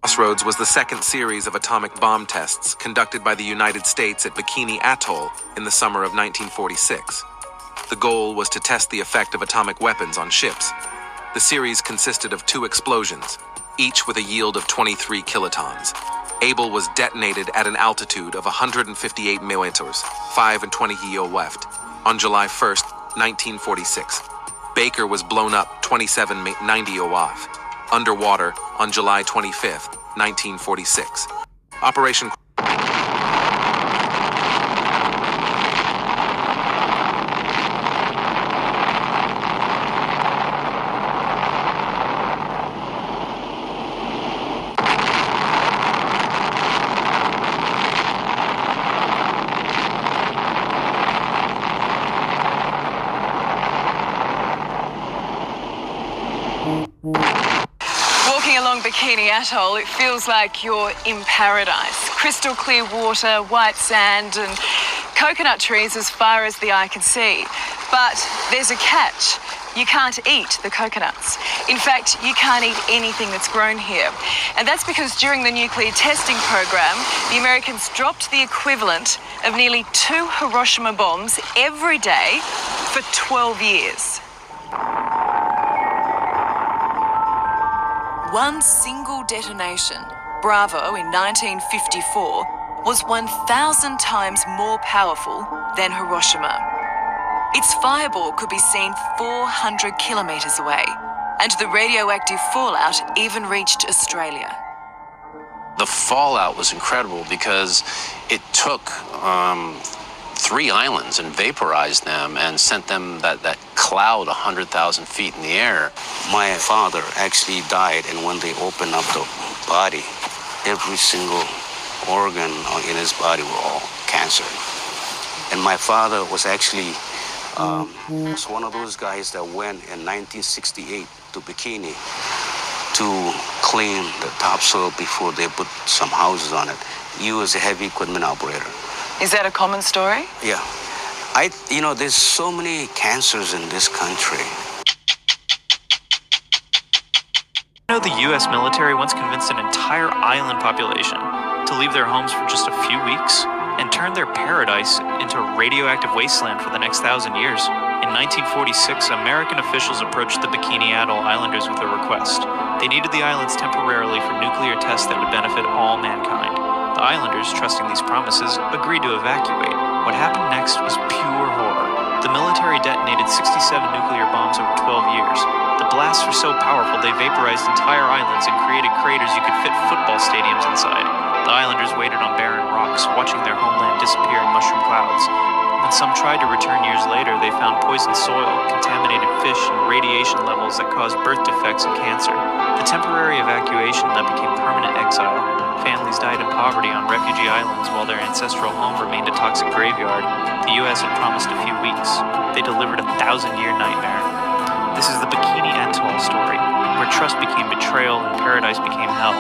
Crossroads was the second series of atomic bomb tests conducted by the United States at Bikini Atoll in the summer of 1946. The goal was to test the effect of atomic weapons on ships. The series consisted of 2 explosions, each with a yield of 23 kilotons. Able was detonated at an altitude of 158 meters, 5 and 20 yeo left, on July 1st, 1946. Baker was blown up 2790 off, underwater on July 25th, 1946. Operation Walking along Bikini Atoll, it feels like you're in paradise. Crystal clear water, white sand, and coconut trees as far as the eye can see. But there's a catch. You can't eat the coconuts. In fact, you can't eat anything that's grown here. And that's because during the nuclear testing program, the Americans dropped the equivalent of nearly 2 Hiroshima bombs every day for 12 years. One single detonation, Bravo in 1954, was 1,000 times more powerful than Hiroshima. Its fireball could be seen 400 kilometres away, and the radioactive fallout even reached Australia. The fallout was incredible because it took 3 islands and vaporized them and sent them that cloud 100,000 feet in the air. My father actually died, and when they opened up the body, every single organ in his body were all cancer. And my father was actually was one of those guys that went in 1968 to Bikini to clean the topsoil before they put some houses on it. He was a heavy equipment operator. Is that a common story? Yeah. There's so many cancers in this country. The U.S. military once convinced an entire island population to leave their homes for just a few weeks and turn their paradise into a radioactive wasteland for the next 1,000 years. In 1946, American officials approached the Bikini Atoll Islanders with a request. They needed the islands temporarily for nuclear tests that would benefit all mankind. The islanders, trusting these promises, agreed to evacuate. What happened next was pure horror. The military detonated 67 nuclear bombs over 12 years. The blasts were so powerful they vaporized entire islands and created craters you could fit football stadiums inside. The islanders waited on barren rocks, watching their homeland disappear in mushroom clouds. When some tried to return years later, they found poisoned soil, contaminated fish, and radiation levels that caused birth defects and cancer. The temporary evacuation led became permanent exile. Families died in poverty on refugee islands while their ancestral home remained a toxic graveyard. The U.S. had promised a few weeks. They delivered a 1,000-year nightmare. This is the Bikini Atoll story, where trust became betrayal and paradise became hell.